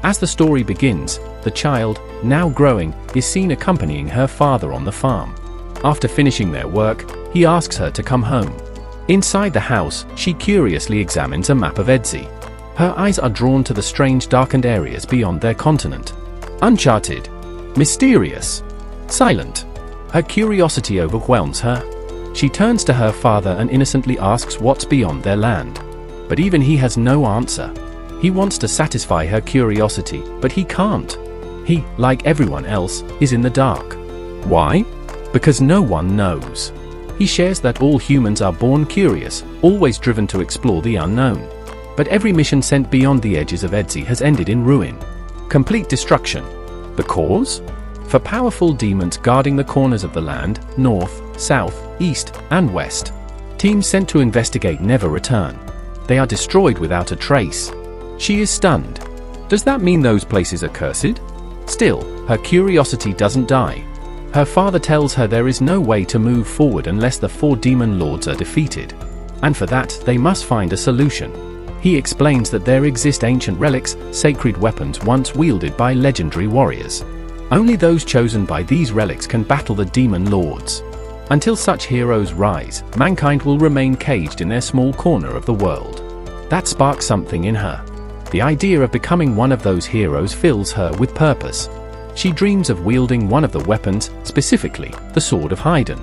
As the story begins, the child, now growing, is seen accompanying her father on the farm. After finishing their work, he asks her to come home. Inside the house, she curiously examines a map of Edzi. Her eyes are drawn to the strange darkened areas beyond their continent. Uncharted, mysterious, silent. Her curiosity overwhelms her. She turns to her father and innocently asks what's beyond their land. But even he has no answer. He wants to satisfy her curiosity, but he can't. He, like everyone else, is in the dark. Why? Because no one knows. He shares that all humans are born curious, always driven to explore the unknown. But every mission sent beyond the edges of Edzi has ended in ruin. Complete destruction. The cause? For powerful demons guarding the corners of the land, north, south, east, and west. Teams sent to investigate never return. They are destroyed without a trace. She is stunned. Does that mean those places are cursed? Still, her curiosity doesn't die. Her father tells her there is no way to move forward unless the 4 demon lords are defeated. And for that, they must find a solution. He explains that there exist ancient relics, sacred weapons once wielded by legendary warriors. Only those chosen by these relics can battle the demon lords. Until such heroes rise, mankind will remain caged in their small corner of the world. That sparks something in her. The idea of becoming one of those heroes fills her with purpose. She dreams of wielding one of the weapons, specifically, the Sword of Haydn.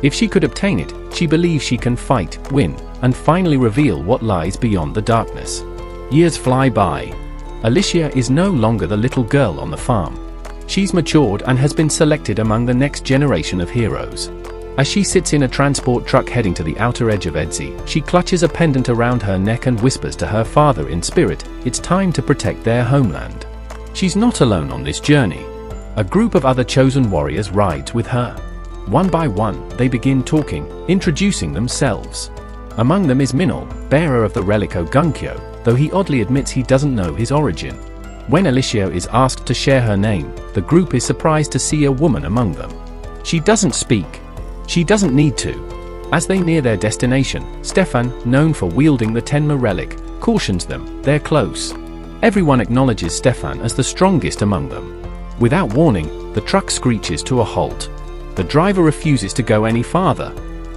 If she could obtain it, she believes she can fight, win, and finally reveal what lies beyond the darkness. Years fly by. Alicia is no longer the little girl on the farm. She's matured and has been selected among the next generation of heroes. As she sits in a transport truck heading to the outer edge of Edzi, she clutches a pendant around her neck and whispers to her father in spirit, it's time to protect their homeland. She's not alone on this journey. A group of other chosen warriors rides with her. One by one, they begin talking, introducing themselves. Among them is Minol, bearer of the relic Ogunkyo, though he oddly admits he doesn't know his origin. When Alicia is asked to share her name, the group is surprised to see a woman among them. She doesn't speak. She doesn't need to. As they near their destination, Stefan, known for wielding the Tenma relic, cautions them, they're close. Everyone acknowledges Stefan as the strongest among them. Without warning, the truck screeches to a halt. The driver refuses to go any farther.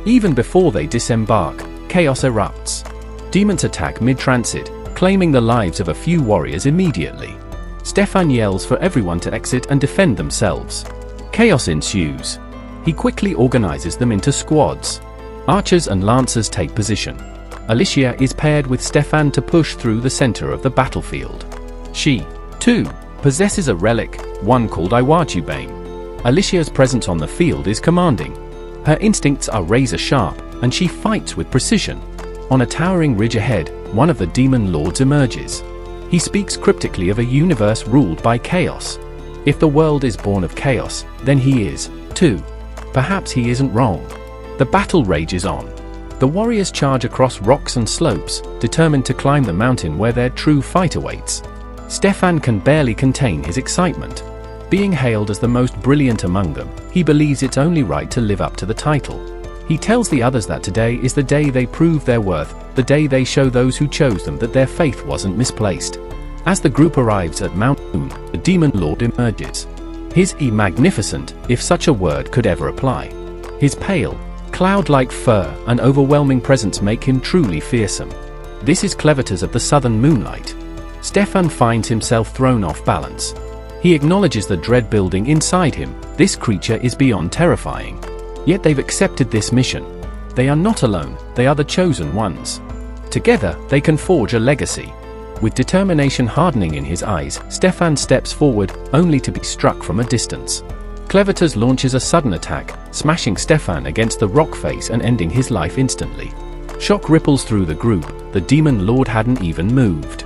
Even before they disembark, chaos erupts. Demons attack mid-transit, claiming the lives of a few warriors immediately. Stefan yells for everyone to exit and defend themselves. Chaos ensues. He quickly organizes them into squads. Archers and lancers take position. Alicia is paired with Stefan to push through the center of the battlefield. She, too, possesses a relic, one called Iwachubane. Alicia's presence on the field is commanding. Her instincts are razor-sharp, and she fights with precision. On a towering ridge ahead, one of the demon lords emerges. He speaks cryptically of a universe ruled by chaos. If the world is born of chaos, then he is, too. Perhaps he isn't wrong. The battle rages on. The warriors charge across rocks and slopes, determined to climb the mountain where their true fight awaits. Stefan can barely contain his excitement. Being hailed as the most brilliant among them, he believes it's only right to live up to the title. He tells the others that today is the day they prove their worth, the day they show those who chose them that their faith wasn't misplaced. As the group arrives at Mount Moon, the demon lord emerges. His magnificent, if such a word could ever apply. His pale, cloud-like fur and overwhelming presence make him truly fearsome. This is Clevatess of the southern moonlight. Stefan finds himself thrown off balance. He acknowledges the dread building inside him. This creature is beyond terrifying. Yet they've accepted this mission. They are not alone, they are the chosen ones. Together, they can forge a legacy. With determination hardening in his eyes, Stefan steps forward, only to be struck from a distance. Clevatess launches a sudden attack, smashing Stefan against the rock face and ending his life instantly. Shock ripples through the group, the demon lord hadn't even moved.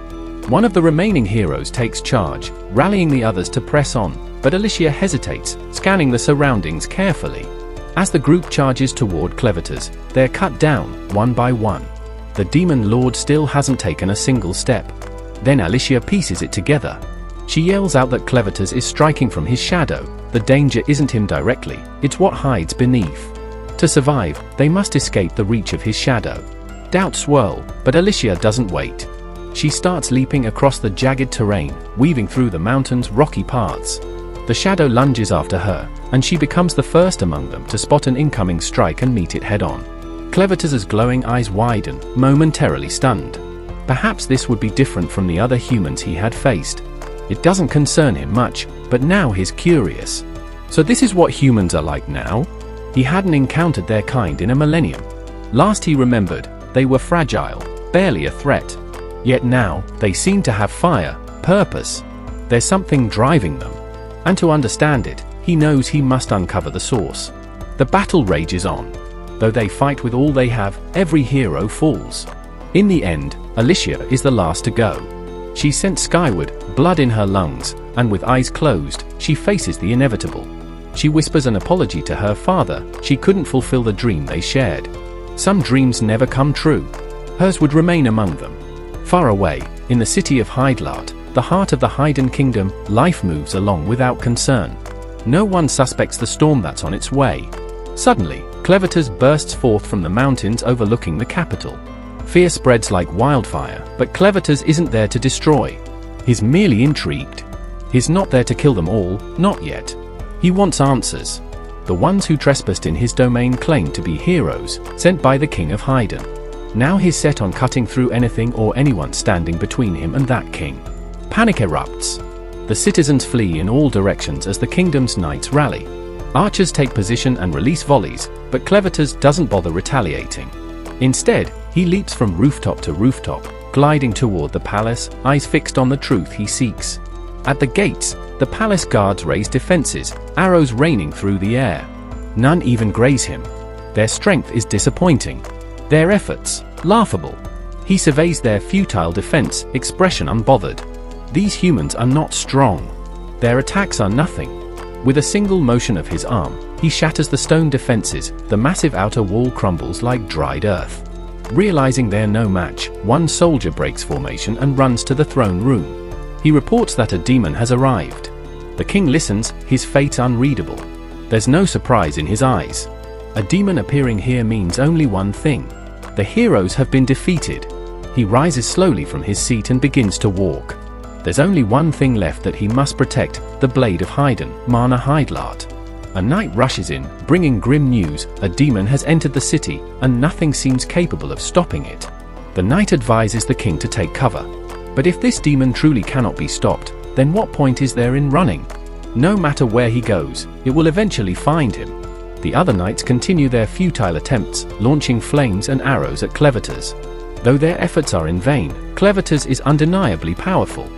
One of the remaining heroes takes charge, rallying the others to press on, but Alicia hesitates, scanning the surroundings carefully. As the group charges toward Clevatess, they're cut down, one by one. The demon lord still hasn't taken a single step. Then Alicia pieces it together. She yells out that Clevatess is striking from his shadow. The danger isn't him directly, it's what hides beneath. To survive, they must escape the reach of his shadow. Doubts swirl, but Alicia doesn't wait. She starts leaping across the jagged terrain, weaving through the mountain's rocky paths. The shadow lunges after her, and she becomes the first among them to spot an incoming strike and meet it head-on. Clevatess's glowing eyes widen, momentarily stunned. Perhaps this would be different from the other humans he had faced. It doesn't concern him much, but now he's curious. So this is what humans are like now? He hadn't encountered their kind in a millennium. Last he remembered, they were fragile, barely a threat. Yet now, they seem to have fire, purpose. There's something driving them. And to understand it, he knows he must uncover the source. The battle rages on. Though they fight with all they have, every hero falls. In the end, Alicia is the last to go. She's sent skyward, blood in her lungs, and with eyes closed, she faces the inevitable. She whispers an apology to her father. She couldn't fulfill the dream they shared. Some dreams never come true. Hers would remain among them. Far away, in the city of Hydelart, the heart of the Haydn kingdom, life moves along without concern. No one suspects the storm that's on its way. Suddenly, Clevatess bursts forth from the mountains overlooking the capital. Fear spreads like wildfire, but Clevatess isn't there to destroy. He's merely intrigued. He's not there to kill them all, not yet. He wants answers. The ones who trespassed in his domain claim to be heroes, sent by the king of Haydn. Now he's set on cutting through anything or anyone standing between him and that king. Panic erupts. The citizens flee in all directions as the kingdom's knights rally. Archers take position and release volleys, but Clevatess doesn't bother retaliating. Instead, he leaps from rooftop to rooftop, gliding toward the palace, eyes fixed on the truth he seeks. At the gates, the palace guards raise defenses, arrows raining through the air. None even graze him. Their strength is disappointing. Their efforts, laughable. He surveys their futile defense, expression unbothered. These humans are not strong. Their attacks are nothing. With a single motion of his arm, he shatters the stone defenses. The massive outer wall crumbles like dried earth. Realizing they're no match, one soldier breaks formation and runs to the throne room. He reports that a demon has arrived. The king listens, his fate unreadable. There's no surprise in his eyes. A demon appearing here means only one thing. The heroes have been defeated. He rises slowly from his seat and begins to walk. There's only one thing left that he must protect, the blade of Haydn, Mana Hydelart. A knight rushes in, bringing grim news. A demon has entered the city, and nothing seems capable of stopping it. The knight advises the king to take cover. But if this demon truly cannot be stopped, then what point is there in running? No matter where he goes, it will eventually find him. The other knights continue their futile attempts, launching flames and arrows at Clevatess. Though their efforts are in vain, Clevatess is undeniably powerful.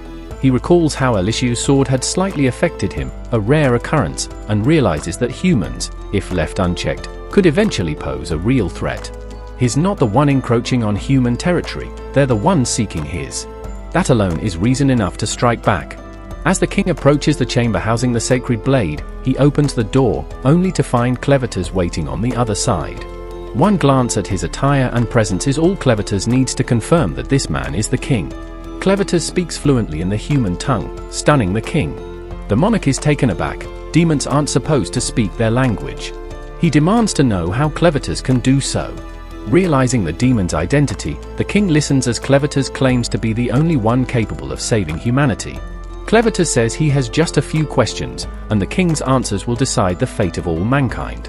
He recalls how Alicia's sword had slightly affected him, a rare occurrence, and realizes that humans, if left unchecked, could eventually pose a real threat. He's not the one encroaching on human territory, they're the ones seeking his. That alone is reason enough to strike back. As the king approaches the chamber housing the sacred blade, he opens the door, only to find Clevatess waiting on the other side. One glance at his attire and presence is all Clevatess needs to confirm that this man is the king. Clevatess speaks fluently in the human tongue, stunning the king. The monarch is taken aback. Demons aren't supposed to speak their language. He demands to know how Clevatess can do so. Realizing the demon's identity, the king listens as Clevatess claims to be the only one capable of saving humanity. Clevatess says he has just a few questions, and the king's answers will decide the fate of all mankind.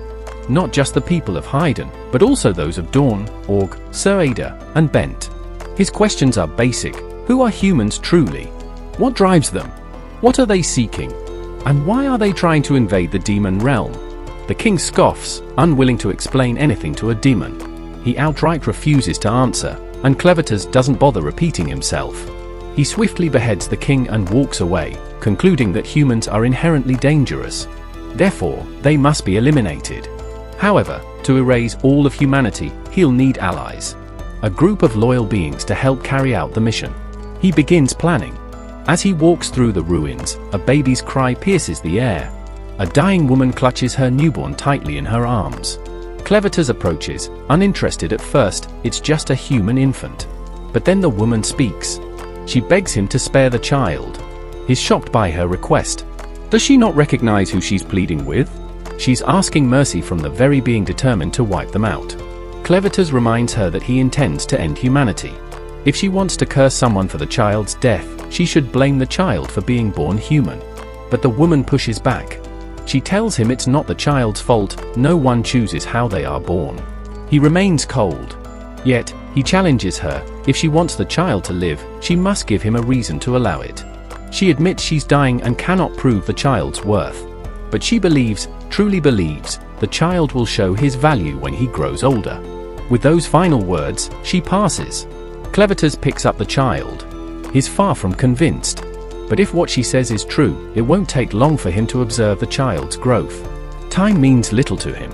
Not just the people of Haydn, but also those of Dawn, Org, Sir Ada, and Bent. His questions are basic. Who are humans truly? What drives them? What are they seeking? And why are they trying to invade the demon realm? The king scoffs, unwilling to explain anything to a demon. He outright refuses to answer, and Clevatess doesn't bother repeating himself. He swiftly beheads the king and walks away, concluding that humans are inherently dangerous. Therefore, they must be eliminated. However, to erase all of humanity, he'll need allies. A group of loyal beings to help carry out the mission. He begins planning. As he walks through the ruins, a baby's cry pierces the air. A dying woman clutches her newborn tightly in her arms. Clevatess approaches, uninterested at first. It's just a human infant. But then the woman speaks. She begs him to spare the child. He's shocked by her request. Does she not recognize who she's pleading with? She's asking mercy from the very being determined to wipe them out. Clevatess reminds her that he intends to end humanity. If she wants to curse someone for the child's death, she should blame the child for being born human. But the woman pushes back. She tells him it's not the child's fault, no one chooses how they are born. He remains cold. Yet, he challenges her. If she wants the child to live, she must give him a reason to allow it. She admits she's dying and cannot prove the child's worth. But she believes, truly believes, the child will show his value when he grows older. With those final words, she passes. Clevatess picks up the child. He's far from convinced. But if what she says is true, it won't take long for him to observe the child's growth. Time means little to him.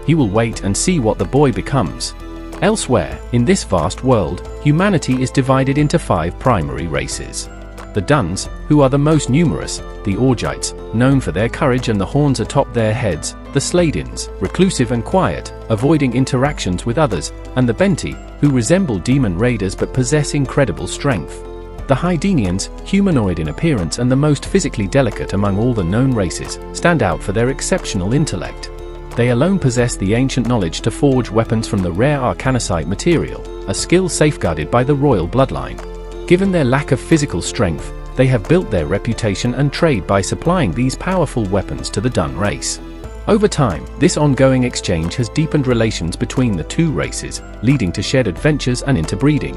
He will wait and see what the boy becomes. Elsewhere, in this vast world, humanity is divided into 5 primary races. The Duns, who are the most numerous, the Orgites, known for their courage and the horns atop their heads, the Sladins, reclusive and quiet, avoiding interactions with others, and the Benti, who resemble demon raiders but possess incredible strength. The Hydenians, humanoid in appearance and the most physically delicate among all the known races, stand out for their exceptional intellect. They alone possess the ancient knowledge to forge weapons from the rare arcanocite material, a skill safeguarded by the royal bloodline. Given their lack of physical strength, they have built their reputation and trade by supplying these powerful weapons to the Dun race. Over time, this ongoing exchange has deepened relations between the two races, leading to shared adventures and interbreeding.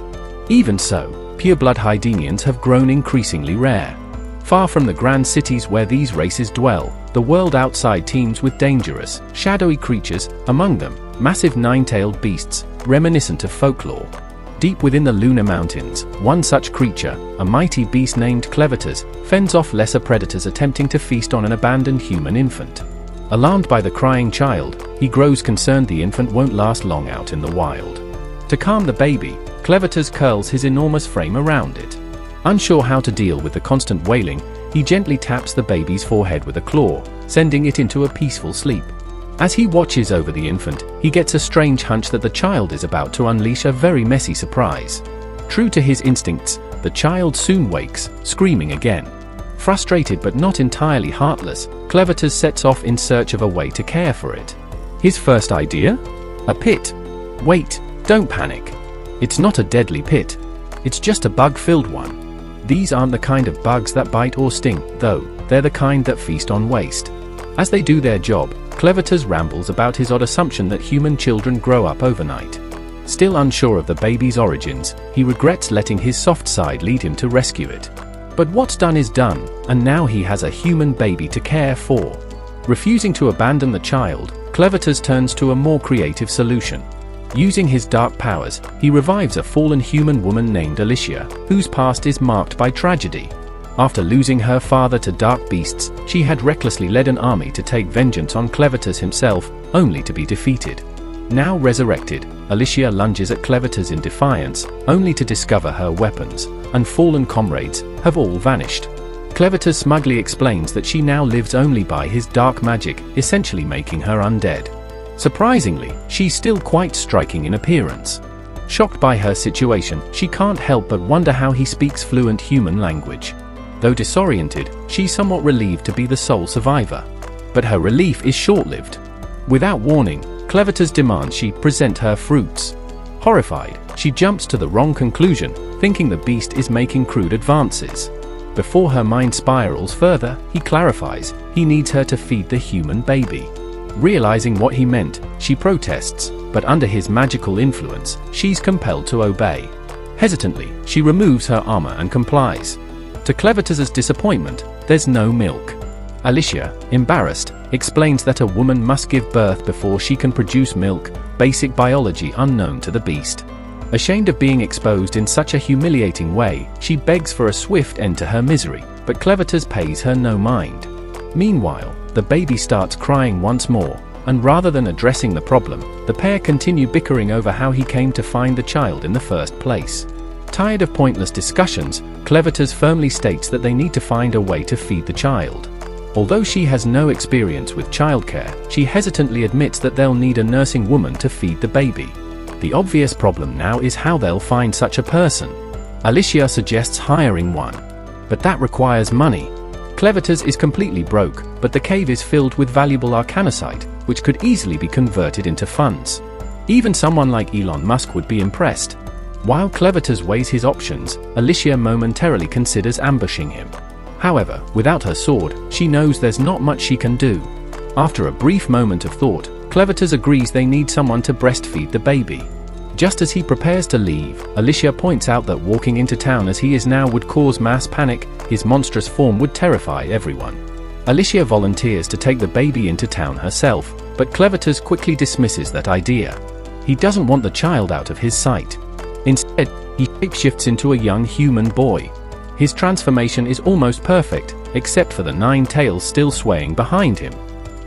Even so, pureblood Hydenians have grown increasingly rare. Far from the grand cities where these races dwell, the world outside teems with dangerous, shadowy creatures, among them, massive nine-tailed beasts, reminiscent of folklore. Deep within the lunar mountains, one such creature, a mighty beast named Clevatess, fends off lesser predators attempting to feast on an abandoned human infant. Alarmed by the crying child, he grows concerned the infant won't last long out in the wild. To calm the baby, Clevatess curls his enormous frame around it. Unsure how to deal with the constant wailing, he gently taps the baby's forehead with a claw, sending it into a peaceful sleep. As he watches over the infant, he gets a strange hunch that the child is about to unleash a very messy surprise. True to his instincts, the child soon wakes, screaming again. Frustrated but not entirely heartless, Clevatess sets off in search of a way to care for it. His first idea? A pit. Wait, don't panic. It's not a deadly pit. It's just a bug-filled one. These aren't the kind of bugs that bite or sting, though, they're the kind that feast on waste. As they do their job, Clevatess rambles about his odd assumption that human children grow up overnight. Still unsure of the baby's origins, he regrets letting his soft side lead him to rescue it. But what's done is done, and now he has a human baby to care for. Refusing to abandon the child, Clevatess turns to a more creative solution. Using his dark powers, he revives a fallen human woman named Alicia, whose past is marked by tragedy. After losing her father to dark beasts, she had recklessly led an army to take vengeance on Clevatess himself, only to be defeated. Now resurrected, Alicia lunges at Clevatess in defiance, only to discover her weapons and fallen comrades have all vanished. Clevatess smugly explains that she now lives only by his dark magic, essentially making her undead. Surprisingly, she's still quite striking in appearance. Shocked by her situation, she can't help but wonder how he speaks fluent human language. Though disoriented, she's somewhat relieved to be the sole survivor. But her relief is short-lived. Without warning, Clevatess demands she present her fruits. Horrified, she jumps to the wrong conclusion, thinking the beast is making crude advances. Before her mind spirals further, he clarifies, he needs her to feed the human baby. Realizing what he meant, she protests, but under his magical influence, she's compelled to obey. Hesitantly, she removes her armor and complies. To Clevatess's disappointment, there's no milk. Alicia, embarrassed, explains that a woman must give birth before she can produce milk, basic biology unknown to the beast. Ashamed of being exposed in such a humiliating way, she begs for a swift end to her misery, but Clevatess pays her no mind. Meanwhile, the baby starts crying once more, and rather than addressing the problem, the pair continue bickering over how he came to find the child in the first place. Tired of pointless discussions, Clevatess firmly states that they need to find a way to feed the child. Although she has no experience with childcare, she hesitantly admits that they'll need a nursing woman to feed the baby. The obvious problem now is how they'll find such a person. Alicia suggests hiring one. But that requires money. Clevatess is completely broke, but the cave is filled with valuable arcanocite, which could easily be converted into funds. Even someone like Elon Musk would be impressed. While Clevatess weighs his options, Alicia momentarily considers ambushing him. However, without her sword, she knows there's not much she can do. After a brief moment of thought, Clevatess agrees they need someone to breastfeed the baby. Just as he prepares to leave, Alicia points out that walking into town as he is now would cause mass panic. His monstrous form would terrify everyone. Alicia volunteers to take the baby into town herself, but Clevatess quickly dismisses that idea. He doesn't want the child out of his sight. Instead, he shapeshifts into a young human boy. His transformation is almost perfect, except for the 9 tails still swaying behind him.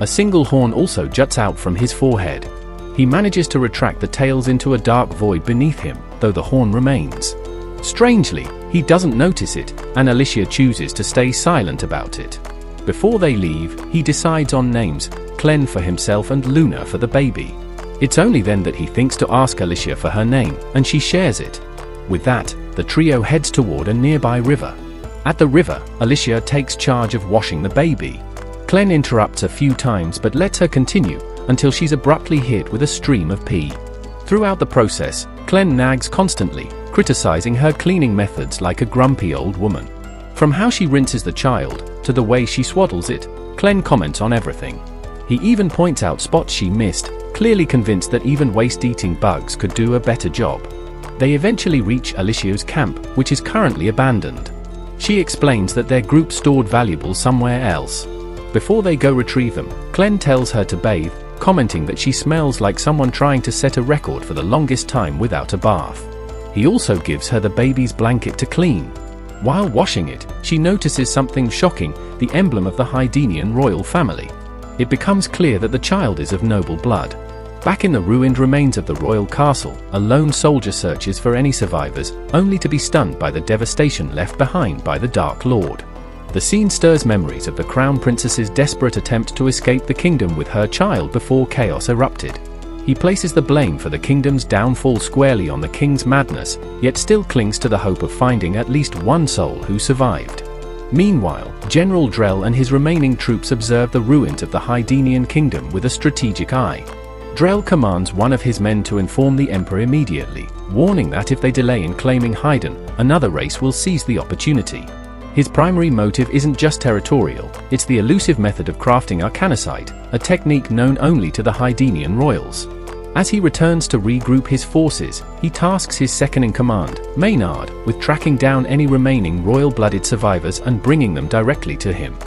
A single horn also juts out from his forehead. He manages to retract the tails into a dark void beneath him, though the horn remains. Strangely, he doesn't notice it, and Alicia chooses to stay silent about it. Before they leave, he decides on names, Clen for himself and Luna for the baby. It's only then that he thinks to ask Alicia for her name, and she shares it. With that, the trio heads toward a nearby river. At the river, Alicia takes charge of washing the baby. Clen interrupts a few times but lets her continue, until she's abruptly hit with a stream of pee. Throughout the process, Clen nags constantly, criticizing her cleaning methods like a grumpy old woman. From how she rinses the child, to the way she swaddles it, Clen comments on everything. He even points out spots she missed, clearly convinced that even waste-eating bugs could do a better job. They eventually reach Alicia's camp, which is currently abandoned. She explains that their group stored valuables somewhere else. Before they go retrieve them, Clen tells her to bathe, commenting that she smells like someone trying to set a record for the longest time without a bath. He also gives her the baby's blanket to clean. While washing it, she notices something shocking, the emblem of the Hydenian royal family. It becomes clear that the child is of noble blood. Back in the ruined remains of the royal castle, a lone soldier searches for any survivors, only to be stunned by the devastation left behind by the Dark Lord. The scene stirs memories of the Crown Princess's desperate attempt to escape the kingdom with her child before chaos erupted. He places the blame for the kingdom's downfall squarely on the king's madness, yet still clings to the hope of finding at least one soul who survived. Meanwhile, General Drell and his remaining troops observe the ruins of the Hydenian kingdom with a strategic eye. Drell commands one of his men to inform the Emperor immediately, warning that if they delay in claiming Hyden, another race will seize the opportunity. His primary motive isn't just territorial, it's the elusive method of crafting arcanicite, a technique known only to the Hydenian royals. As he returns to regroup his forces, he tasks his second-in-command, Maynard, with tracking down any remaining royal-blooded survivors and bringing them directly to him.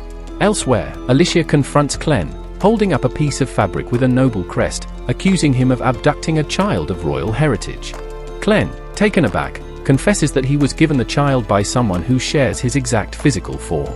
Elsewhere, Alicia confronts Clen, holding up a piece of fabric with a noble crest, accusing him of abducting a child of royal heritage. Clen, taken aback, confesses that he was given the child by someone who shares his exact physical form.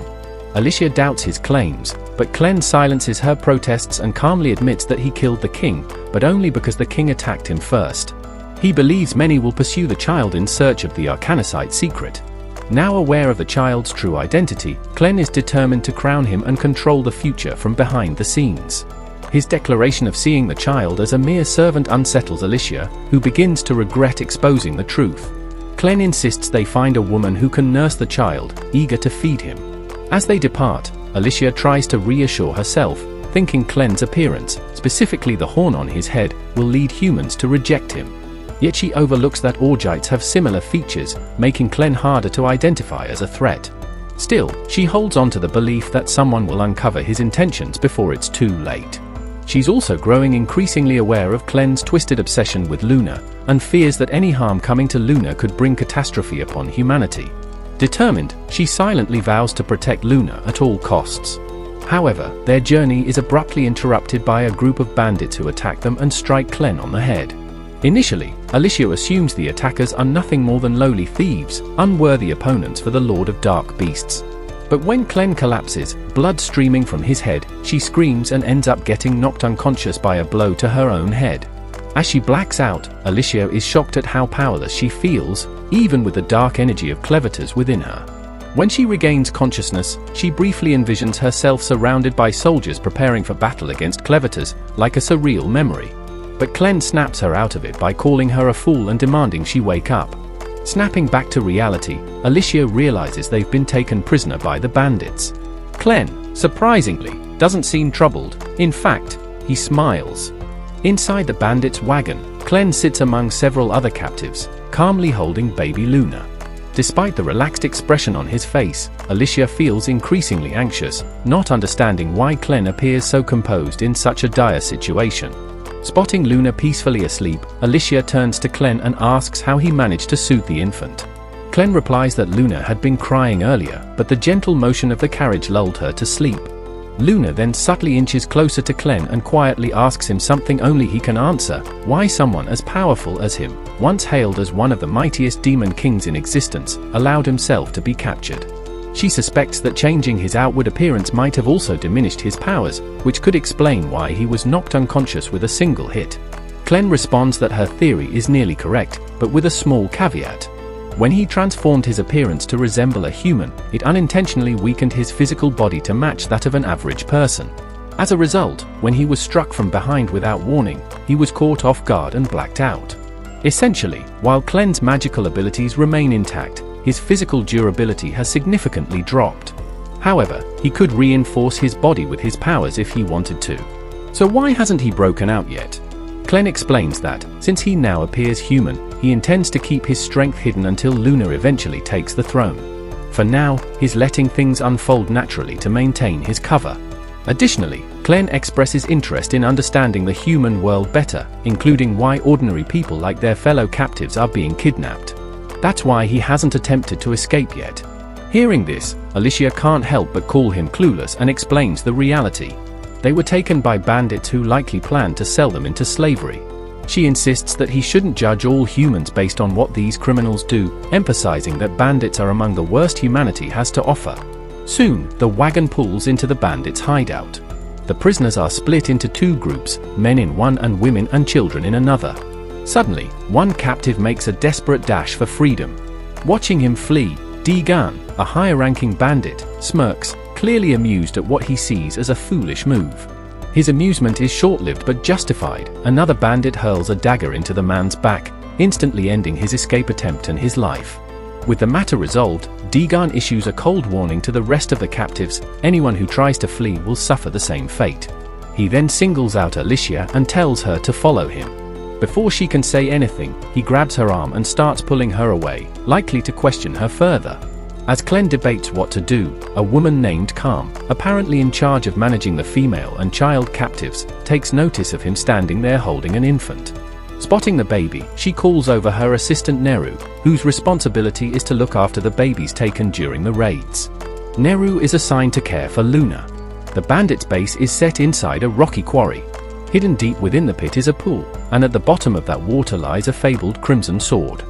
Alicia doubts his claims, but Clen silences her protests and calmly admits that he killed the king, but only because the king attacked him first. He believes many will pursue the child in search of the arcanicite secret. Now aware of the child's true identity, Clen is determined to crown him and control the future from behind the scenes. His declaration of seeing the child as a mere servant unsettles Alicia, who begins to regret exposing the truth. Clen insists they find a woman who can nurse the child, eager to feed him. As they depart, Alicia tries to reassure herself, thinking Clen's appearance, specifically the horn on his head, will lead humans to reject him. Yet she overlooks that Orgites have similar features, making Clen harder to identify as a threat. Still, she holds on to the belief that someone will uncover his intentions before it's too late. She's also growing increasingly aware of Clen's twisted obsession with Luna, and fears that any harm coming to Luna could bring catastrophe upon humanity. Determined, she silently vows to protect Luna at all costs. However, their journey is abruptly interrupted by a group of bandits who attack them and strike Clen on the head. Initially, Alicia assumes the attackers are nothing more than lowly thieves, unworthy opponents for the Lord of Dark Beasts. But when Clen collapses, blood streaming from his head, she screams and ends up getting knocked unconscious by a blow to her own head. As she blacks out, Alicia is shocked at how powerless she feels, even with the dark energy of Clevatess within her. When she regains consciousness, she briefly envisions herself surrounded by soldiers preparing for battle against Clevatess, like a surreal memory. But Clen snaps her out of it by calling her a fool and demanding she wake up. Snapping back to reality, Alicia realizes they've been taken prisoner by the bandits. Clen, surprisingly, doesn't seem troubled. In fact, he smiles. Inside the bandits' wagon, Clen sits among several other captives, calmly holding baby Luna. Despite the relaxed expression on his face, Alicia feels increasingly anxious, not understanding why Clem appears so composed in such a dire situation. Spotting Luna peacefully asleep, Alicia turns to Clem and asks how he managed to soothe the infant. Clem replies that Luna had been crying earlier, but the gentle motion of the carriage lulled her to sleep. Luna then subtly inches closer to Clem and quietly asks him something only he can answer: why someone as powerful as him, once hailed as one of the mightiest demon kings in existence, allowed himself to be captured. She suspects that changing his outward appearance might have also diminished his powers, which could explain why he was knocked unconscious with a single hit. Clem responds that her theory is nearly correct, but with a small caveat. When he transformed his appearance to resemble a human, it unintentionally weakened his physical body to match that of an average person. As a result, when he was struck from behind without warning, he was caught off guard and blacked out. Essentially, while Clem's magical abilities remain intact, his physical durability has significantly dropped. However, he could reinforce his body with his powers if he wanted to. So why hasn't he broken out yet? Clem explains that, since he now appears human, he intends to keep his strength hidden until Luna eventually takes the throne. For now, he's letting things unfold naturally to maintain his cover. Additionally, Clem expresses interest in understanding the human world better, including why ordinary people like their fellow captives are being kidnapped. That's why he hasn't attempted to escape yet. Hearing this, Alicia can't help but call him clueless and explains the reality. They were taken by bandits who likely planned to sell them into slavery. She insists that he shouldn't judge all humans based on what these criminals do, emphasizing that bandits are among the worst humanity has to offer. Soon, the wagon pulls into the bandits' hideout. The prisoners are split into two groups, men in one and women and children in another. Suddenly, one captive makes a desperate dash for freedom. Watching him flee, Degan, a higher-ranking bandit, smirks, clearly amused at what he sees as a foolish move. His amusement is short-lived but justified. Another bandit hurls a dagger into the man's back, instantly ending his escape attempt and his life. With the matter resolved, Degan issues a cold warning to the rest of the captives: anyone who tries to flee will suffer the same fate. He then singles out Alicia and tells her to follow him. Before she can say anything, he grabs her arm and starts pulling her away, likely to question her further. As Clem debates what to do, a woman named Calm, apparently in charge of managing the female and child captives, takes notice of him standing there holding an infant. Spotting the baby, she calls over her assistant Neru, whose responsibility is to look after the babies taken during the raids. Neru is assigned to care for Luna. The bandits' base is set inside a rocky quarry. Hidden deep within the pit is a pool, and at the bottom of that water lies a fabled crimson sword.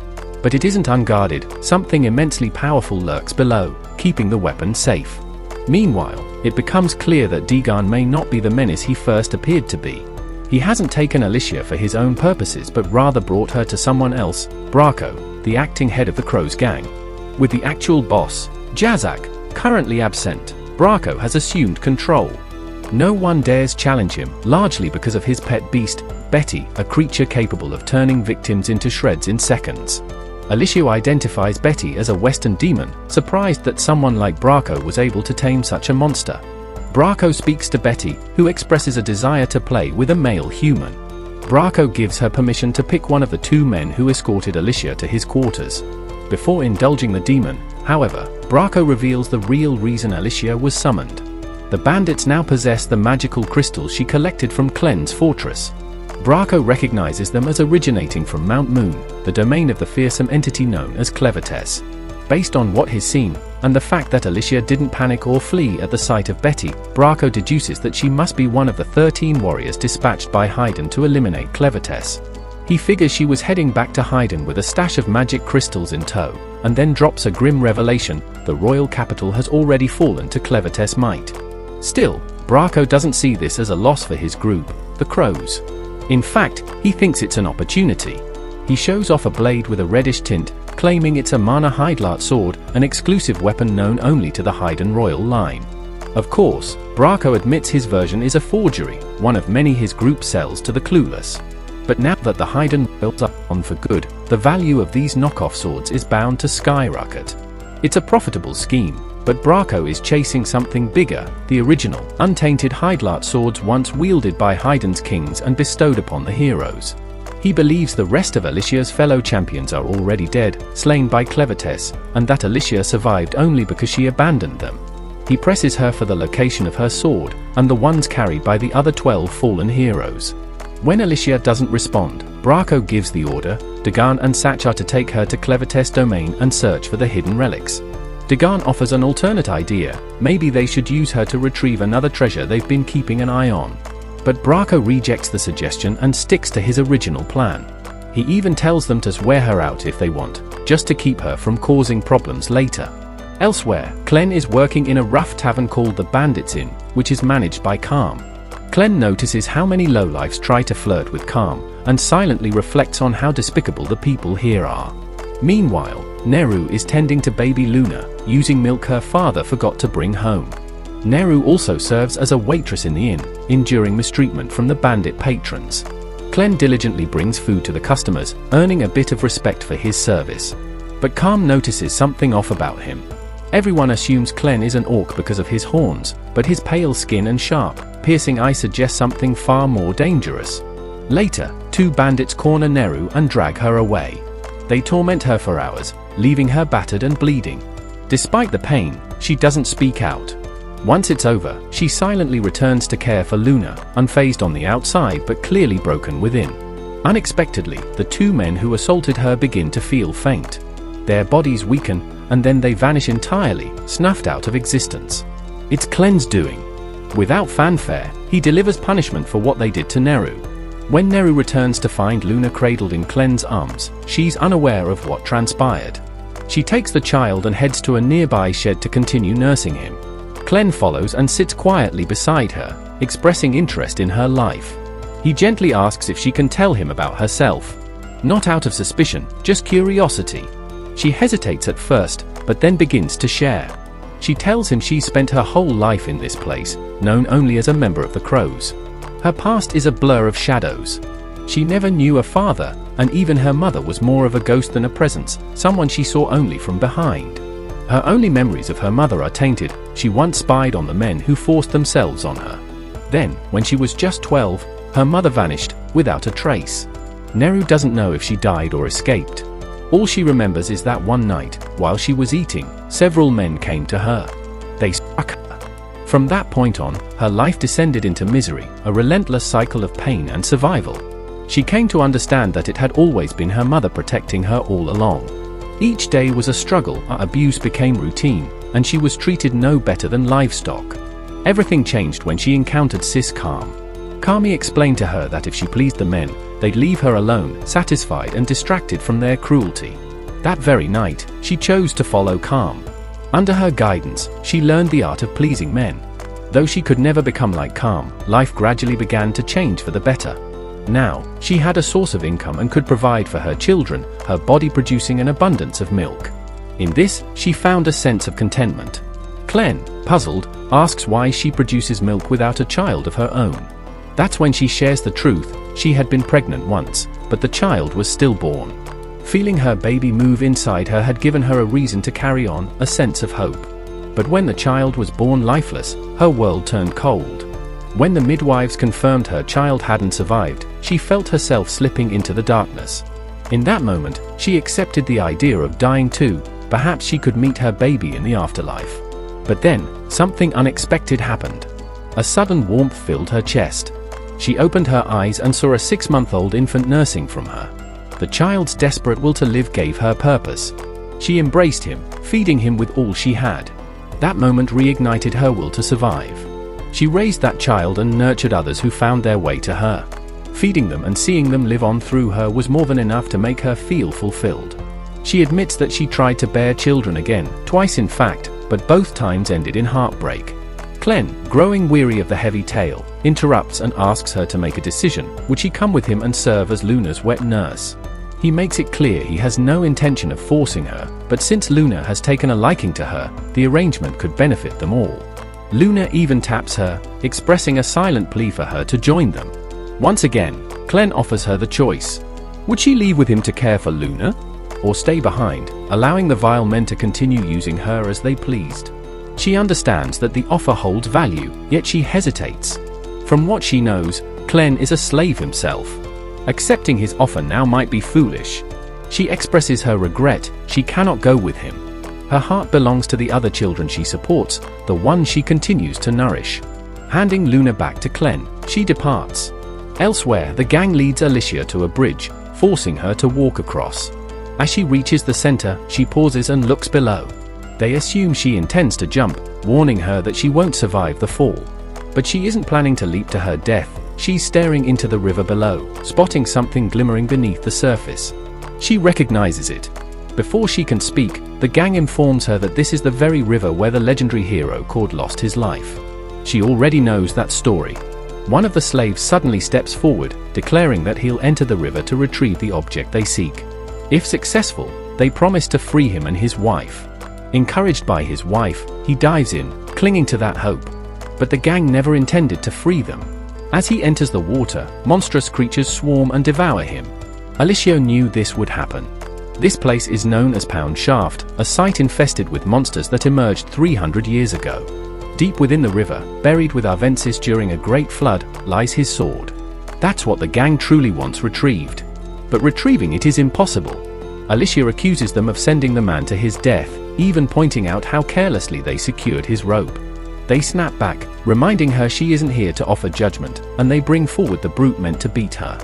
But it isn't unguarded. Something immensely powerful lurks below, keeping the weapon safe. Meanwhile, it becomes clear that Degan may not be the menace he first appeared to be. He hasn't taken Alicia for his own purposes but rather brought her to someone else, Braco, the acting head of the Crow's gang. With the actual boss, Jazak, currently absent, Braco has assumed control. No one dares challenge him, largely because of his pet beast, Betty, a creature capable of turning victims into shreds in seconds. Alicia identifies Betty as a Western demon, surprised that someone like Braco was able to tame such a monster. Braco speaks to Betty, who expresses a desire to play with a male human. Braco gives her permission to pick one of the two men who escorted Alicia to his quarters. Before indulging the demon, however, Braco reveals the real reason Alicia was summoned. The bandits now possess the magical crystals she collected from Clem's fortress. Braco recognizes them as originating from Mount Moon, the domain of the fearsome entity known as Clevatess. Based on what he's seen, and the fact that Alicia didn't panic or flee at the sight of Betty, Braco deduces that she must be one of the 13 warriors dispatched by Haydn to eliminate Clevatess. He figures she was heading back to Haydn with a stash of magic crystals in tow, and then drops a grim revelation: the royal capital has already fallen to Clevatess' might. Still, Braco doesn't see this as a loss for his group, the Crows. In fact, he thinks it's an opportunity. He shows off a blade with a reddish tint, claiming it's a Mana Hydlart sword, an exclusive weapon known only to the Haydn royal line. Of course, Braco admits his version is a forgery, one of many his group sells to the clueless. But now that the Haydn royals are on for good, the value of these knockoff swords is bound to skyrocket. It's a profitable scheme, but Braco is chasing something bigger: the original, untainted Hydlart swords once wielded by Haydn's kings and bestowed upon the heroes. He believes the rest of Alicia's fellow champions are already dead, slain by Clevatess, and that Alicia survived only because she abandoned them. He presses her for the location of her sword, and the ones carried by the other 12 fallen heroes. When Alicia doesn't respond, Braco gives the order, Dagan and Satchar to take her to Clevatess domain and search for the hidden relics. Dagan offers an alternate idea, maybe they should use her to retrieve another treasure they've been keeping an eye on. But Braco rejects the suggestion and sticks to his original plan. He even tells them to swear her out if they want, just to keep her from causing problems later. Elsewhere, Clem is working in a rough tavern called the Bandits Inn, which is managed by Calm. Clem notices how many lowlifes try to flirt with Calm, and silently reflects on how despicable the people here are. Meanwhile, Neru is tending to baby Luna, using milk her father forgot to bring home. Neru also serves as a waitress in the inn, enduring mistreatment from the bandit patrons. Clem diligently brings food to the customers, earning a bit of respect for his service. But Calm notices something off about him. Everyone assumes Clem is an orc because of his horns, but his pale skin and sharp, piercing eye suggest something far more dangerous. Later, 2 bandits corner Neru and drag her away. They torment her for hours, leaving her battered and bleeding. Despite the pain, she doesn't speak out. Once it's over, she silently returns to care for Luna, unfazed on the outside but clearly broken within. Unexpectedly, the 2 men who assaulted her begin to feel faint. Their bodies weaken, and then they vanish entirely, snuffed out of existence. It's Clem's doing. Without fanfare, he delivers punishment for what they did to Neru. When Neru returns to find Luna cradled in Clem's arms, she's unaware of what transpired. She takes the child and heads to a nearby shed to continue nursing him. Clem follows and sits quietly beside her, expressing interest in her life. He gently asks if she can tell him about herself. Not out of suspicion, just curiosity. She hesitates at first, but then begins to share. She tells him she's spent her whole life in this place, known only as a member of the Crows. Her past is a blur of shadows. She never knew a father, and even her mother was more of a ghost than a presence, someone she saw only from behind. Her only memories of her mother are tainted. She once spied on the men who forced themselves on her. Then, when she was just 12, her mother vanished, without a trace. Neru doesn't know if she died or escaped. All she remembers is that one night, while she was eating, several men came to her. They struck her. From that point on, her life descended into misery, a relentless cycle of pain and survival. She came to understand that it had always been her mother protecting her all along. Each day was a struggle, her abuse became routine, and she was treated no better than livestock. Everything changed when she encountered Sis Calm. Kami explained to her that if she pleased the men, they'd leave her alone, satisfied and distracted from their cruelty. That very night, she chose to follow Calm. Under her guidance, she learned the art of pleasing men. Though she could never become like Calm, life gradually began to change for the better. Now, she had a source of income and could provide for her children, her body producing an abundance of milk. In this, she found a sense of contentment. Clem, puzzled, asks why she produces milk without a child of her own. That's when she shares the truth. She had been pregnant once, but the child was stillborn. Feeling her baby move inside her had given her a reason to carry on, a sense of hope. But when the child was born lifeless, her world turned cold. When the midwives confirmed her child hadn't survived, she felt herself slipping into the darkness. In that moment, she accepted the idea of dying too. Perhaps she could meet her baby in the afterlife. But then, something unexpected happened. A sudden warmth filled her chest. She opened her eyes and saw a 6-month-old infant nursing from her. The child's desperate will to live gave her purpose. She embraced him, feeding him with all she had. That moment reignited her will to survive. She raised that child and nurtured others who found their way to her. Feeding them and seeing them live on through her was more than enough to make her feel fulfilled. She admits that she tried to bear children again, twice in fact, but both times ended in heartbreak. Clem, growing weary of the heavy tale, interrupts and asks her to make a decision. Would she come with him and serve as Luna's wet nurse? He makes it clear he has no intention of forcing her, but since Luna has taken a liking to her, the arrangement could benefit them all. Luna even taps her, expressing a silent plea for her to join them. Once again, Clem offers her the choice. Would she leave with him to care for Luna? Or stay behind, allowing the vile men to continue using her as they pleased? She understands that the offer holds value, yet she hesitates. From what she knows, Clem is a slave himself. Accepting his offer now might be foolish. She expresses her regret, she cannot go with him. Her heart belongs to the other children she supports, the one she continues to nourish. Handing Luna back to Clem, she departs. Elsewhere, the gang leads Alicia to a bridge, forcing her to walk across. As she reaches the center, she pauses and looks below. They assume she intends to jump, warning her that she won't survive the fall. But she isn't planning to leap to her death, she's staring into the river below, spotting something glimmering beneath the surface. She recognizes it. Before she can speak, the gang informs her that this is the very river where the legendary hero Cord lost his life. She already knows that story. One of the slaves suddenly steps forward, declaring that he'll enter the river to retrieve the object they seek. If successful, they promise to free him and his wife. Encouraged by his wife, he dives in, clinging to that hope. But the gang never intended to free them. As he enters the water, monstrous creatures swarm and devour him. Alicia knew this would happen. This place is known as Pound Shaft, a site infested with monsters that emerged 300 years ago. Deep within the river, buried with Arvensis during a great flood, lies his sword. That's what the gang truly wants retrieved. But retrieving it is impossible. Alicia accuses them of sending the man to his death, even pointing out how carelessly they secured his rope. They snap back, reminding her she isn't here to offer judgment, and they bring forward the brute meant to beat her.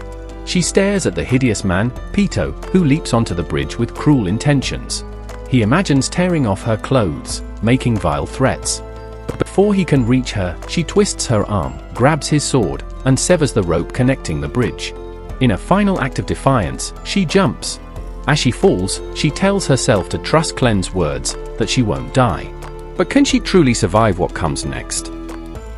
She stares at the hideous man, Pito, who leaps onto the bridge with cruel intentions. He imagines tearing off her clothes, making vile threats. But before he can reach her, she twists her arm, grabs his sword, and severs the rope connecting the bridge. In a final act of defiance, she jumps. As she falls, she tells herself to trust Clem's words, that she won't die. But can she truly survive what comes next?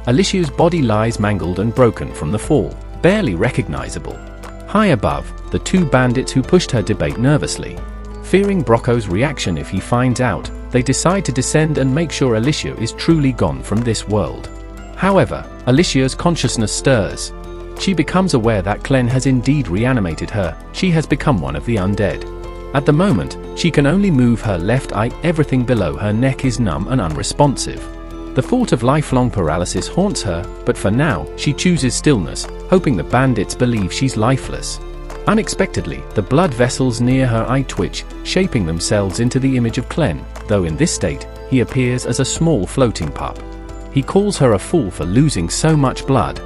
Alicia's body lies mangled and broken from the fall, barely recognizable. High above, the two bandits who pushed her debate nervously. Fearing Brocco's reaction if he finds out, they decide to descend and make sure Alicia is truly gone from this world. However, Alicia's consciousness stirs. She becomes aware that Clem has indeed reanimated her, she has become one of the undead. At the moment, she can only move her left eye, everything below her neck is numb and unresponsive. The thought of lifelong paralysis haunts her, but for now, she chooses stillness, hoping the bandits believe she's lifeless. Unexpectedly, the blood vessels near her eye twitch, shaping themselves into the image of Clem, though in this state, he appears as a small floating pup. He calls her a fool for losing so much blood.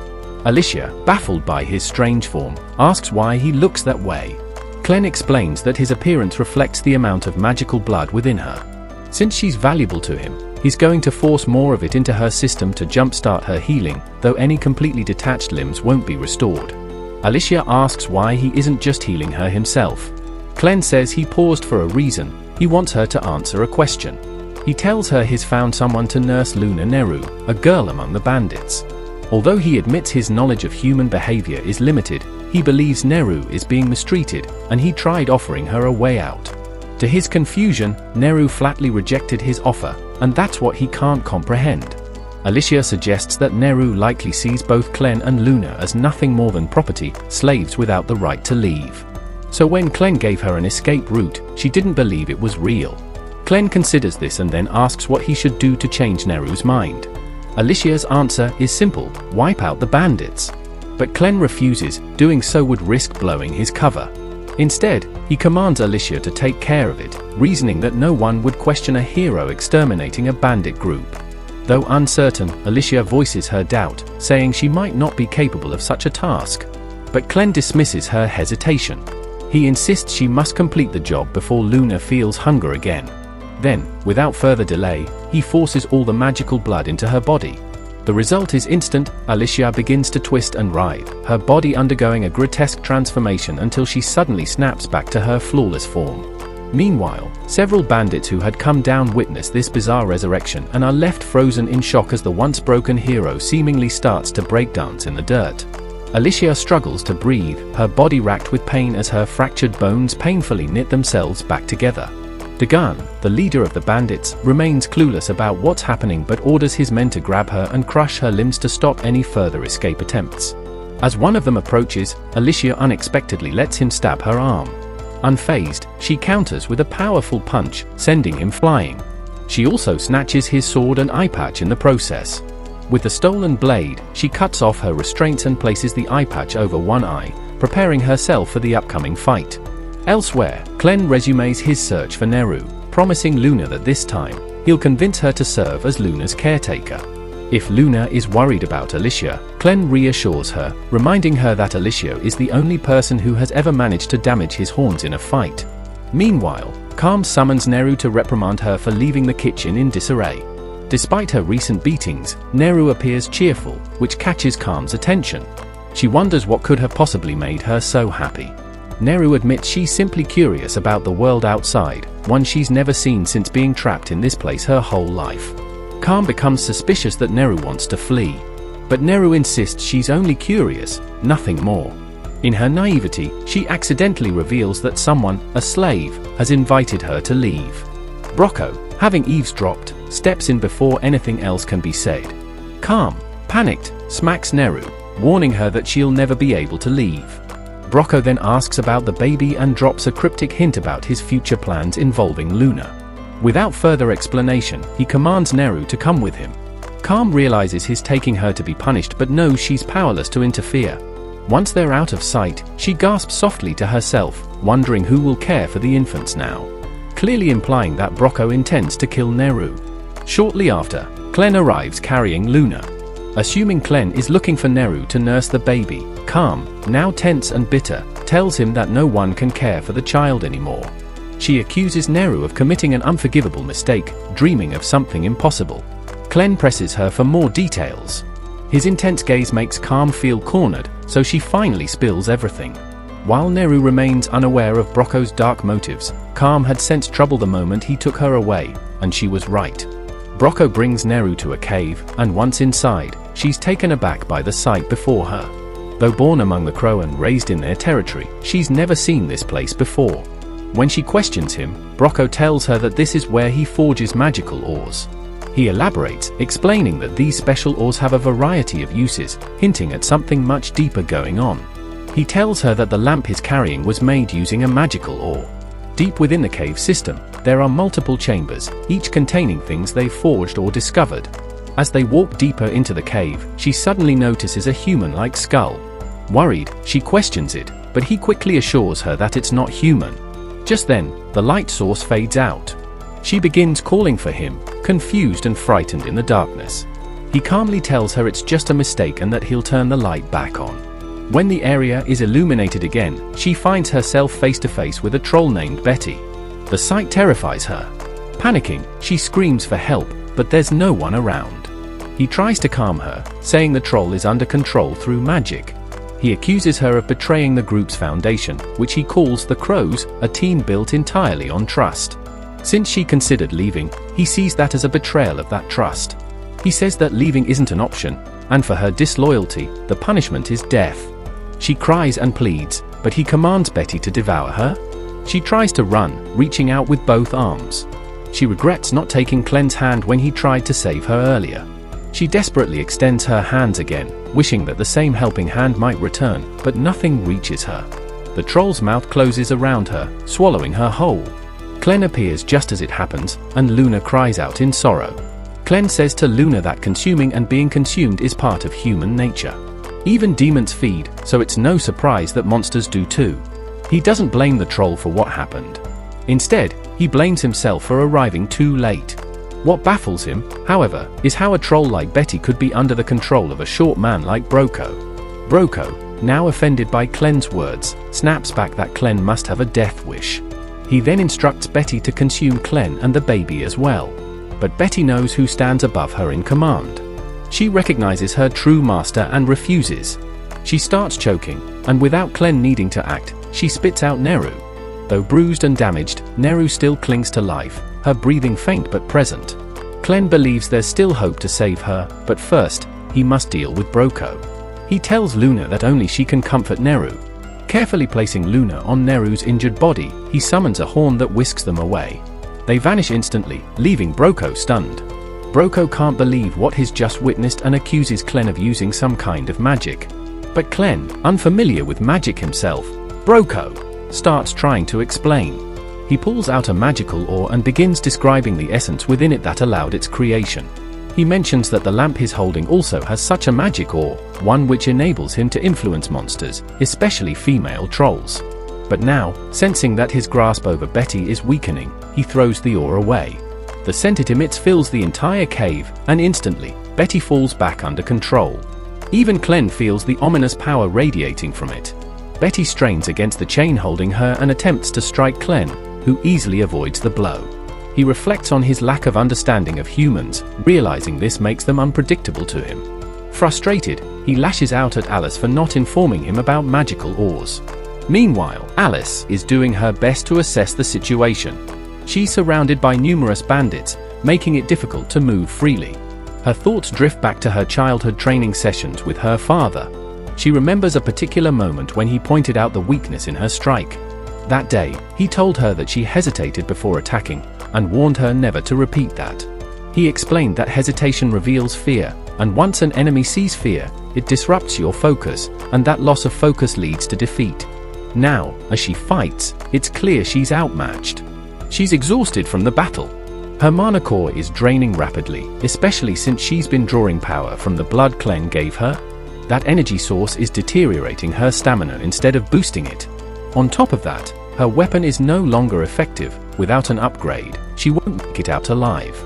Alicia, baffled by his strange form, asks why he looks that way. Clem explains that his appearance reflects the amount of magical blood within her. Since she's valuable to him, he's going to force more of it into her system to jumpstart her healing, though any completely detached limbs won't be restored. Alicia asks why he isn't just healing her himself. Clem says he paused for a reason, he wants her to answer a question. He tells her he's found someone to nurse Luna Neru, a girl among the bandits. Although he admits his knowledge of human behavior is limited, he believes Neru is being mistreated, and he tried offering her a way out. To his confusion, Neru flatly rejected his offer, and that's what he can't comprehend. Alicia suggests that Neru likely sees both Clem and Luna as nothing more than property, slaves without the right to leave. So when Clem gave her an escape route, she didn't believe it was real. Clem considers this and then asks what he should do to change Neru's mind. Alicia's answer is simple: wipe out the bandits. But Clem refuses, doing so would risk blowing his cover. Instead, he commands Alicia to take care of it, reasoning that no one would question a hero exterminating a bandit group. Though uncertain, Alicia voices her doubt, saying she might not be capable of such a task. But Clem dismisses her hesitation. He insists she must complete the job before Luna feels hunger again. Then, without further delay, he forces all the magical blood into her body. The result is instant. Alicia begins to twist and writhe, her body undergoing a grotesque transformation until she suddenly snaps back to her flawless form. Meanwhile, several bandits who had come down witness this bizarre resurrection and are left frozen in shock as the once broken hero seemingly starts to breakdance in the dirt. Alicia struggles to breathe, her body racked with pain as her fractured bones painfully knit themselves back together. Dagan, the leader of the bandits, remains clueless about what's happening but orders his men to grab her and crush her limbs to stop any further escape attempts. As one of them approaches, Alicia unexpectedly lets him stab her arm. Unfazed, she counters with a powerful punch, sending him flying. She also snatches his sword and eye patch in the process. With the stolen blade, she cuts off her restraints and places the eye patch over one eye, preparing herself for the upcoming fight. Elsewhere, Clen resumes his search for Neru, promising Luna that this time, he'll convince her to serve as Luna's caretaker. If Luna is worried about Alicia, Clen reassures her, reminding her that Alicia is the only person who has ever managed to damage his horns in a fight. Meanwhile, Calm summons Neru to reprimand her for leaving the kitchen in disarray. Despite her recent beatings, Neru appears cheerful, which catches Calm's attention. She wonders what could have possibly made her so happy. Neru admits she's simply curious about the world outside, one she's never seen since being trapped in this place her whole life. Calm becomes suspicious that Neru wants to flee. But Neru insists she's only curious, nothing more. In her naivety, she accidentally reveals that someone, a slave, has invited her to leave. Brocco, having eavesdropped, steps in before anything else can be said. Calm, panicked, smacks Neru, warning her that she'll never be able to leave. Brocco then asks about the baby and drops a cryptic hint about his future plans involving Luna. Without further explanation, he commands Neru to come with him. Calm realizes he's taking her to be punished but knows she's powerless to interfere. Once they're out of sight, she gasps softly to herself, wondering who will care for the infants now. Clearly implying that Brocco intends to kill Neru. Shortly after, Clen arrives carrying Luna. Assuming Clen is looking for Neru to nurse the baby, Calm, now tense and bitter, tells him that no one can care for the child anymore. She accuses Neru of committing an unforgivable mistake, dreaming of something impossible. Clen presses her for more details. His intense gaze makes Calm feel cornered, so she finally spills everything. While Neru remains unaware of Brocco's dark motives, Calm had sensed trouble the moment he took her away, and she was right. Brocco brings Neru to a cave, and once inside, she's taken aback by the sight before her. Though born among the Crow and raised in their territory, she's never seen this place before. When she questions him, Brocco tells her that this is where he forges magical ores. He elaborates, explaining that these special ores have a variety of uses, hinting at something much deeper going on. He tells her that the lamp he's carrying was made using a magical ore. Deep within the cave system, there are multiple chambers, each containing things they've forged or discovered. As they walk deeper into the cave, she suddenly notices a human-like skull. Worried, she questions it, but he quickly assures her that it's not human. Just then, the light source fades out. She begins calling for him, confused and frightened in the darkness. He calmly tells her it's just a mistake and that he'll turn the light back on. When the area is illuminated again, she finds herself face to face with a troll named Betty. The sight terrifies her. Panicking, she screams for help, but there's no one around. He tries to calm her, saying the troll is under control through magic. He accuses her of betraying the group's foundation, which he calls the Crows, a team built entirely on trust. Since she considered leaving, he sees that as a betrayal of that trust. He says that leaving isn't an option, and for her disloyalty, the punishment is death. She cries and pleads, but he commands Betty to devour her. She tries to run, reaching out with both arms. She regrets not taking Clen's hand when he tried to save her earlier. She desperately extends her hands again, wishing that the same helping hand might return, but nothing reaches her. The troll's mouth closes around her, swallowing her whole. Clen appears just as it happens, and Luna cries out in sorrow. Clen says to Luna that consuming and being consumed is part of human nature. Even demons feed, so it's no surprise that monsters do too. He doesn't blame the troll for what happened. Instead, he blames himself for arriving too late. What baffles him, however, is how a troll like Betty could be under the control of a short man like Brocco. Brocco, now offended by Clen's words, snaps back that Clen must have a death wish. He then instructs Betty to consume Clen and the baby as well. But Betty knows who stands above her in command. She recognizes her true master and refuses. She starts choking, and without Clen needing to act, she spits out Neru. Though bruised and damaged, Neru still clings to life, her breathing faint but present. Clen believes there's still hope to save her, but first, he must deal with Brocco. He tells Luna that only she can comfort Neru. Carefully placing Luna on Neru's injured body, he summons a horn that whisks them away. They vanish instantly, leaving Brocco stunned. Brocco can't believe what he's just witnessed and accuses Clen of using some kind of magic. But Clen, unfamiliar with magic himself, Brocco, starts trying to explain. He pulls out a magical ore and begins describing the essence within it that allowed its creation. He mentions that the lamp he's holding also has such a magic ore, one which enables him to influence monsters, especially female trolls. But now, sensing that his grasp over Betty is weakening, he throws the ore away. The scent it emits fills the entire cave, and instantly, Betty falls back under control. Even Clem feels the ominous power radiating from it. Betty strains against the chain holding her and attempts to strike Clem, who easily avoids the blow. He reflects on his lack of understanding of humans, realizing this makes them unpredictable to him. Frustrated, he lashes out at Alice for not informing him about magical ores. Meanwhile, Alice is doing her best to assess the situation. She's surrounded by numerous bandits, making it difficult to move freely. Her thoughts drift back to her childhood training sessions with her father. She remembers a particular moment when he pointed out the weakness in her strike. That day, he told her that she hesitated before attacking, and warned her never to repeat that. He explained that hesitation reveals fear, and once an enemy sees fear, it disrupts your focus, and that loss of focus leads to defeat. Now, as she fights, it's clear she's outmatched. She's exhausted from the battle. Her mana core is draining rapidly, especially since she's been drawing power from the blood Clem gave her. That energy source is deteriorating her stamina instead of boosting it. On top of that, her weapon is no longer effective. Without an upgrade, she won't make it out alive.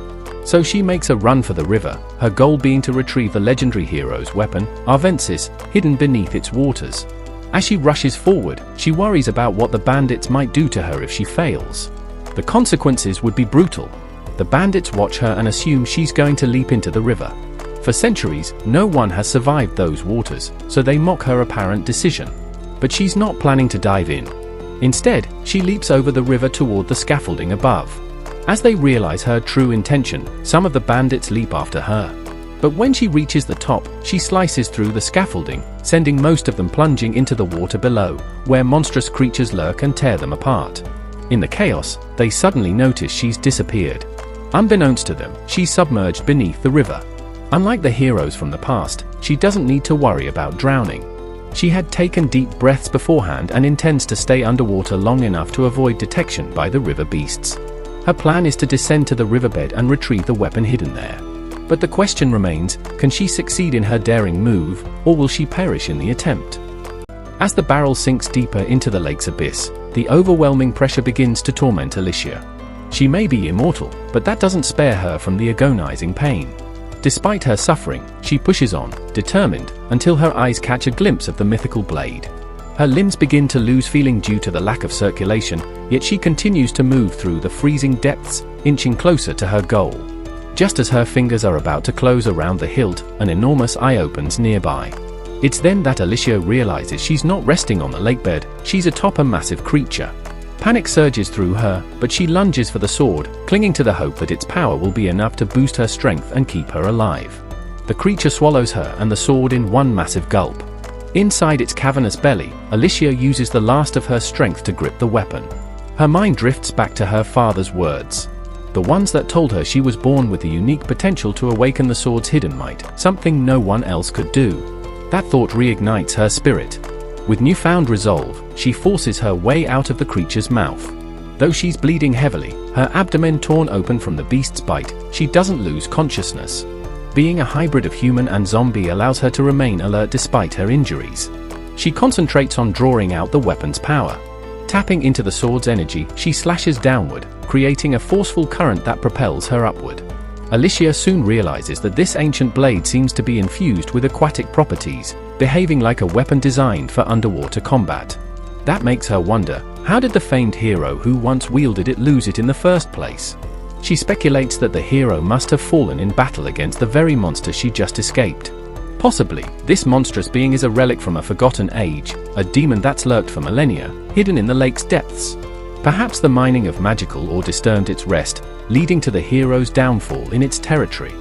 So she makes a run for the river, her goal being to retrieve the legendary hero's weapon, Arvensis, hidden beneath its waters. As she rushes forward, she worries about what the bandits might do to her if she fails. The consequences would be brutal. The bandits watch her and assume she's going to leap into the river. For centuries, no one has survived those waters, so they mock her apparent decision. But she's not planning to dive in. Instead, she leaps over the river toward the scaffolding above. As they realize her true intention, some of the bandits leap after her. But when she reaches the top, she slices through the scaffolding, sending most of them plunging into the water below, where monstrous creatures lurk and tear them apart. In the chaos, they suddenly notice she's disappeared. Unbeknownst to them, she's submerged beneath the river. Unlike the heroes from the past, she doesn't need to worry about drowning. She had taken deep breaths beforehand and intends to stay underwater long enough to avoid detection by the river beasts. Her plan is to descend to the riverbed and retrieve the weapon hidden there. But the question remains, can she succeed in her daring move, or will she perish in the attempt? As the barrel sinks deeper into the lake's abyss, the overwhelming pressure begins to torment Alicia. She may be immortal, but that doesn't spare her from the agonizing pain. Despite her suffering, she pushes on, determined, until her eyes catch a glimpse of the mythical blade. Her limbs begin to lose feeling due to the lack of circulation, yet she continues to move through the freezing depths, inching closer to her goal. Just as her fingers are about to close around the hilt, an enormous eye opens nearby. It's then that Alicia realizes she's not resting on the lakebed, she's atop a massive creature. Panic surges through her, but she lunges for the sword, clinging to the hope that its power will be enough to boost her strength and keep her alive. The creature swallows her and the sword in one massive gulp. Inside its cavernous belly, Alicia uses the last of her strength to grip the weapon. Her mind drifts back to her father's words. The ones that told her she was born with the unique potential to awaken the sword's hidden might, something no one else could do. That thought reignites her spirit. With newfound resolve, she forces her way out of the creature's mouth. Though she's bleeding heavily, her abdomen torn open from the beast's bite, she doesn't lose consciousness. Being a hybrid of human and zombie allows her to remain alert despite her injuries. She concentrates on drawing out the weapon's power. Tapping into the sword's energy, she slashes downward, creating a forceful current that propels her upward. Alicia soon realizes that this ancient blade seems to be infused with aquatic properties, behaving like a weapon designed for underwater combat. That makes her wonder, how did the famed hero who once wielded it lose it in the first place? She speculates that the hero must have fallen in battle against the very monster she just escaped. Possibly, this monstrous being is a relic from a forgotten age, a demon that's lurked for millennia, hidden in the lake's depths. Perhaps the mining of magical ore disturbed its rest, leading to the hero's downfall in its territory.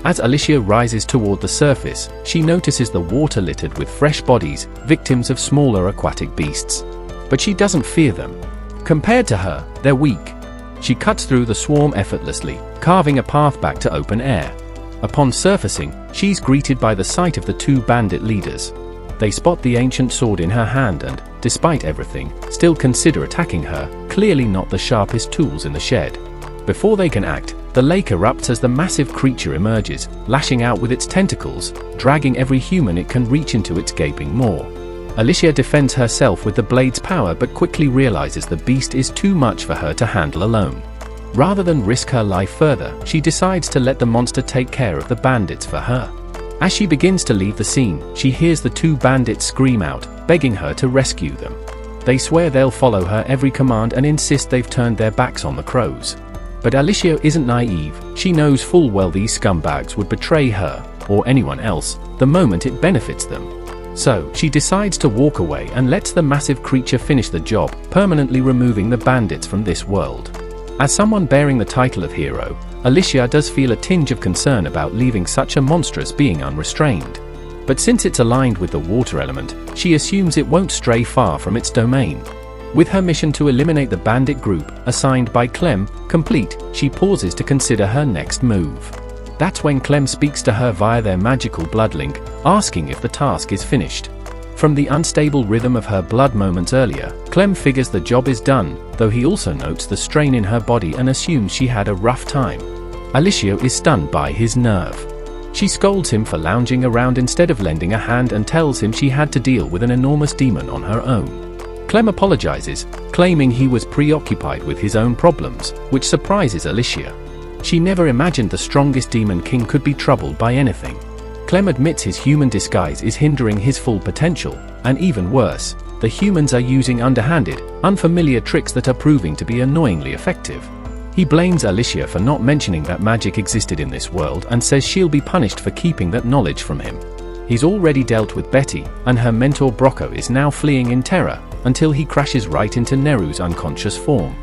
As Alicia rises toward the surface, she notices the water littered with fresh bodies, victims of smaller aquatic beasts. But she doesn't fear them. Compared to her, they're weak. She cuts through the swarm effortlessly, carving a path back to open air. Upon surfacing, she's greeted by the sight of the two bandit leaders. They spot the ancient sword in her hand and, despite everything, still consider attacking her, clearly not the sharpest tools in the shed. Before they can act, The lake erupts as the massive creature emerges, lashing out with its tentacles, dragging every human it can reach into its gaping maw. Alicia defends herself with the blade's power but quickly realizes the beast is too much for her to handle alone. Rather than risk her life further, she decides to let the monster take care of the bandits for her. As she begins to leave the scene, she hears the two bandits scream out, begging her to rescue them. They swear they'll follow her every command and insist they've turned their backs on the crows. But Alicia isn't naive. She knows full well these scumbags would betray her, or anyone else, the moment it benefits them. So, she decides to walk away and lets the massive creature finish the job, permanently removing the bandits from this world. As someone bearing the title of hero, Alicia does feel a tinge of concern about leaving such a monstrous being unrestrained. But since it's aligned with the water element, she assumes it won't stray far from its domain. With her mission to eliminate the bandit group, assigned by Clem, complete, she pauses to consider her next move. That's when Clem speaks to her via their magical blood link, asking if the task is finished. From the unstable rhythm of her blood moments earlier, Clem figures the job is done, though he also notes the strain in her body and assumes she had a rough time. Alicia is stunned by his nerve. She scolds him for lounging around instead of lending a hand and tells him she had to deal with an enormous demon on her own. Clem apologizes, claiming he was preoccupied with his own problems, which surprises Alicia. She never imagined the strongest demon king could be troubled by anything. Clem admits his human disguise is hindering his full potential, and even worse, the humans are using underhanded, unfamiliar tricks that are proving to be annoyingly effective. He blames Alicia for not mentioning that magic existed in this world and says she'll be punished for keeping that knowledge from him. He's already dealt with Betty, and her mentor Brocco is now fleeing in terror, until he crashes right into Neru's unconscious form.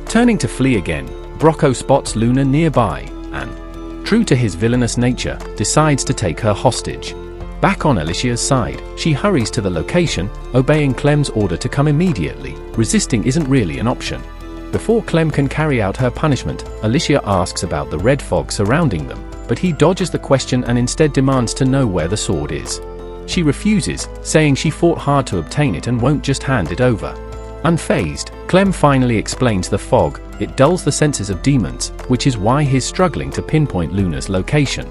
Turning to flee again, Brocco spots Luna nearby, and, true to his villainous nature, decides to take her hostage. Back on Alicia's side, she hurries to the location, obeying Clem's order to come immediately. Resisting isn't really an option. Before Clem can carry out her punishment, Alicia asks about the red fog surrounding them, but he dodges the question and instead demands to know where the sword is. She refuses, saying she fought hard to obtain it and won't just hand it over. Unfazed, Clem finally explains the fog. It dulls the senses of demons, which is why he's struggling to pinpoint Luna's location.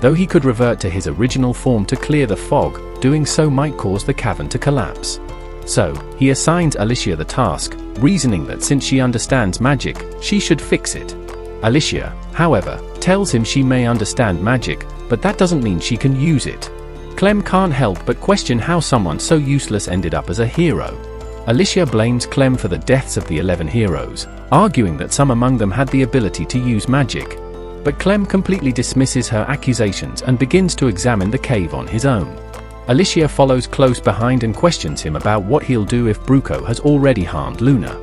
Though he could revert to his original form to clear the fog, doing so might cause the cavern to collapse. So, he assigns Alicia the task, reasoning that since she understands magic, she should fix it. Alicia, however, tells him she may understand magic, but that doesn't mean she can use it. Clem can't help but question how someone so useless ended up as a hero. Alicia blames Clem for the deaths of the 11 heroes, arguing that some among them had the ability to use magic. But Clem completely dismisses her accusations and begins to examine the cave on his own. Alicia follows close behind and questions him about what he'll do if Brocco has already harmed Luna.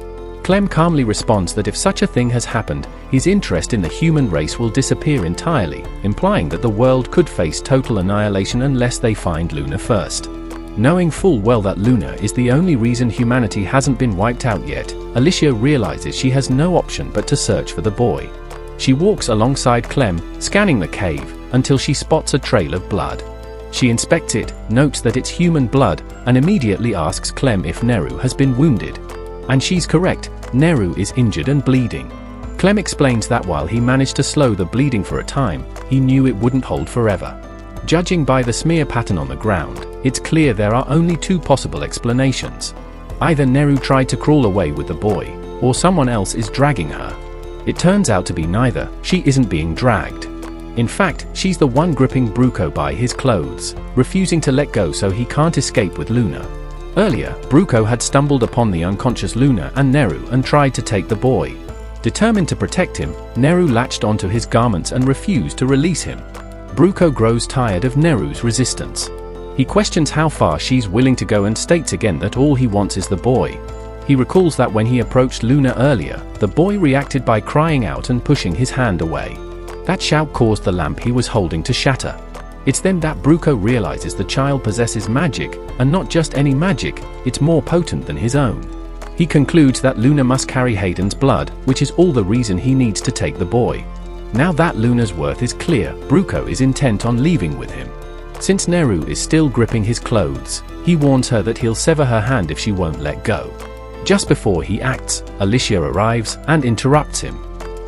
Clem calmly responds that if such a thing has happened, his interest in the human race will disappear entirely, implying that the world could face total annihilation unless they find Luna first. Knowing full well that Luna is the only reason humanity hasn't been wiped out yet, Alicia realizes she has no option but to search for the boy. She walks alongside Clem, scanning the cave, until she spots a trail of blood. She inspects it, notes that it's human blood, and immediately asks Clem if Neru has been wounded. And she's correct, Neru is injured and bleeding. Clem explains that while he managed to slow the bleeding for a time, he knew it wouldn't hold forever. Judging by the smear pattern on the ground, it's clear there are only two possible explanations. Either Neru tried to crawl away with the boy, or someone else is dragging her. It turns out to be neither. She isn't being dragged. In fact, she's the one gripping Brocco by his clothes, refusing to let go so he can't escape with Luna. Earlier, Brocco had stumbled upon the unconscious Luna and Neru and tried to take the boy. Determined to protect him, Neru latched onto his garments and refused to release him. Brocco grows tired of Neru's resistance. He questions how far she's willing to go and states again that all he wants is the boy. He recalls that when he approached Luna earlier, the boy reacted by crying out and pushing his hand away. That shout caused the lamp he was holding to shatter. It's then that Brocco realizes the child possesses magic, and not just any magic, it's more potent than his own. He concludes that Luna must carry Hayden's blood, which is all the reason he needs to take the boy. Now that Luna's worth is clear, Brocco is intent on leaving with him. Since Neru is still gripping his clothes, he warns her that he'll sever her hand if she won't let go. Just before he acts, Alicia arrives and interrupts him.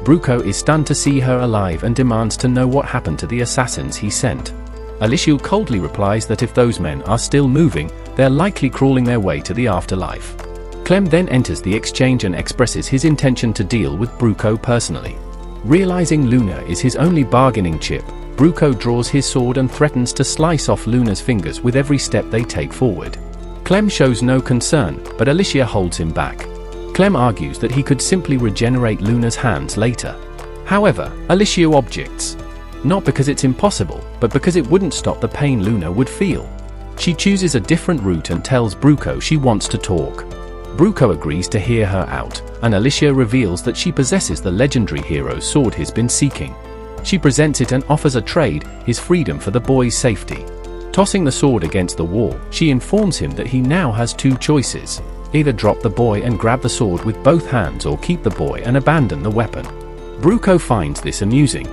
Bruco is stunned to see her alive and demands to know what happened to the assassins he sent. Alicia coldly replies that if those men are still moving, they're likely crawling their way to the afterlife. Clem then enters the exchange and expresses his intention to deal with Bruco personally. Realizing Luna is his only bargaining chip, Bruco draws his sword and threatens to slice off Luna's fingers with every step they take forward. Clem shows no concern, but Alicia holds him back. Clem argues that he could simply regenerate Luna's hands later. However, Alicia objects. Not because it's impossible, but because it wouldn't stop the pain Luna would feel. She chooses a different route and tells Bruco she wants to talk. Bruco agrees to hear her out, and Alicia reveals that she possesses the legendary hero's sword he's been seeking. She presents it and offers a trade, his freedom for the boy's safety. Tossing the sword against the wall, she informs him that he now has two choices: either drop the boy and grab the sword with both hands, or keep the boy and abandon the weapon. Bruco finds this amusing.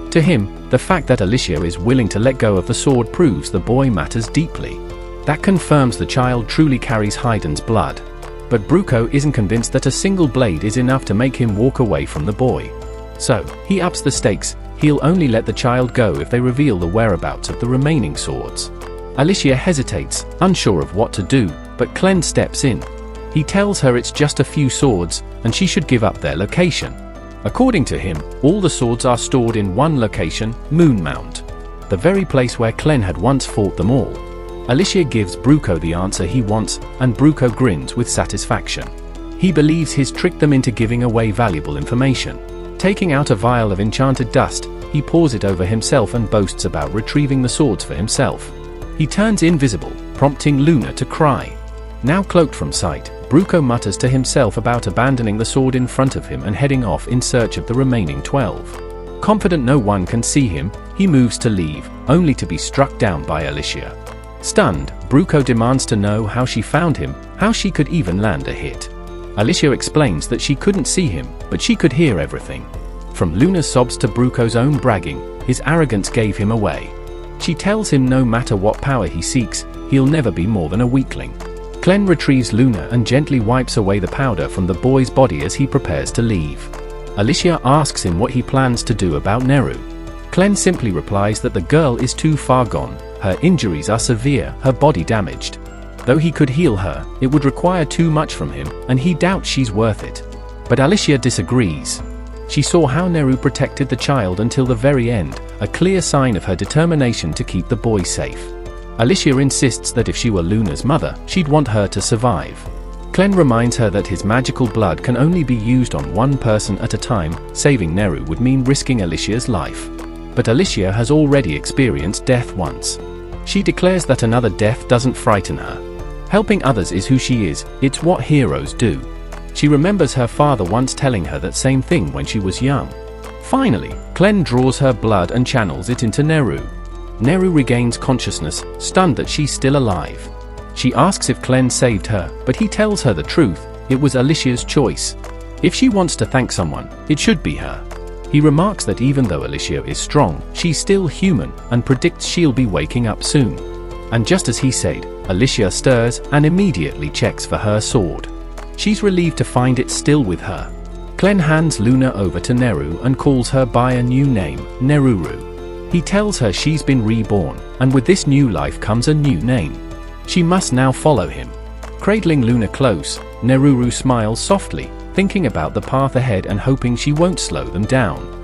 To him, the fact that Alicia is willing to let go of the sword proves the boy matters deeply. That confirms the child truly carries Hayden's blood. But Bruco isn't convinced that a single blade is enough to make him walk away from the boy. So, he ups the stakes. He'll only let the child go if they reveal the whereabouts of the remaining swords. Alicia hesitates, unsure of what to do, but Clem steps in. He tells her it's just a few swords, and she should give up their location. According to him, all the swords are stored in one location, Moonmount, the very place where Clem had once fought them all. Alicia gives Bruco the answer he wants, and Bruco grins with satisfaction. He believes he's tricked them into giving away valuable information. Taking out a vial of enchanted dust, he pours it over himself and boasts about retrieving the swords for himself. He turns invisible, prompting Luna to cry. Now cloaked from sight, Bruco mutters to himself about abandoning the sword in front of him and heading off in search of the remaining 12. Confident no one can see him, he moves to leave, only to be struck down by Alicia. Stunned, Bruco demands to know how she found him, how she could even land a hit. Alicia explains that she couldn't see him, but she could hear everything. From Luna's sobs to Bruco's own bragging, his arrogance gave him away. She tells him no matter what power he seeks, he'll never be more than a weakling. Clem retrieves Luna and gently wipes away the powder from the boy's body as he prepares to leave. Alicia asks him what he plans to do about Neru. Clem simply replies that the girl is too far gone, her injuries are severe, her body damaged. Though he could heal her, it would require too much from him, and he doubts she's worth it. But Alicia disagrees. She saw how Neru protected the child until the very end, a clear sign of her determination to keep the boy safe. Alicia insists that if she were Luna's mother, she'd want her to survive. Clem reminds her that his magical blood can only be used on one person at a time. Saving Neru would mean risking Alicia's life. But Alicia has already experienced death once. She declares that another death doesn't frighten her. Helping others is who she is, it's what heroes do. She remembers her father once telling her that same thing when she was young. Finally, Clem draws her blood and channels it into Neru. Neru regains consciousness, stunned that she's still alive. She asks if Clem saved her, but he tells her the truth, it was Alicia's choice. If she wants to thank someone, it should be her. He remarks that even though Alicia is strong, she's still human, and predicts she'll be waking up soon. And just as he said, Alicia stirs and immediately checks for her sword. She's relieved to find it still with her. Clem hands Luna over to Neru and calls her by a new name, Neruru. He tells her she's been reborn, and with this new life comes a new name. She must now follow him. Cradling Luna close, Neruru smiles softly, thinking about the path ahead and hoping she won't slow them down.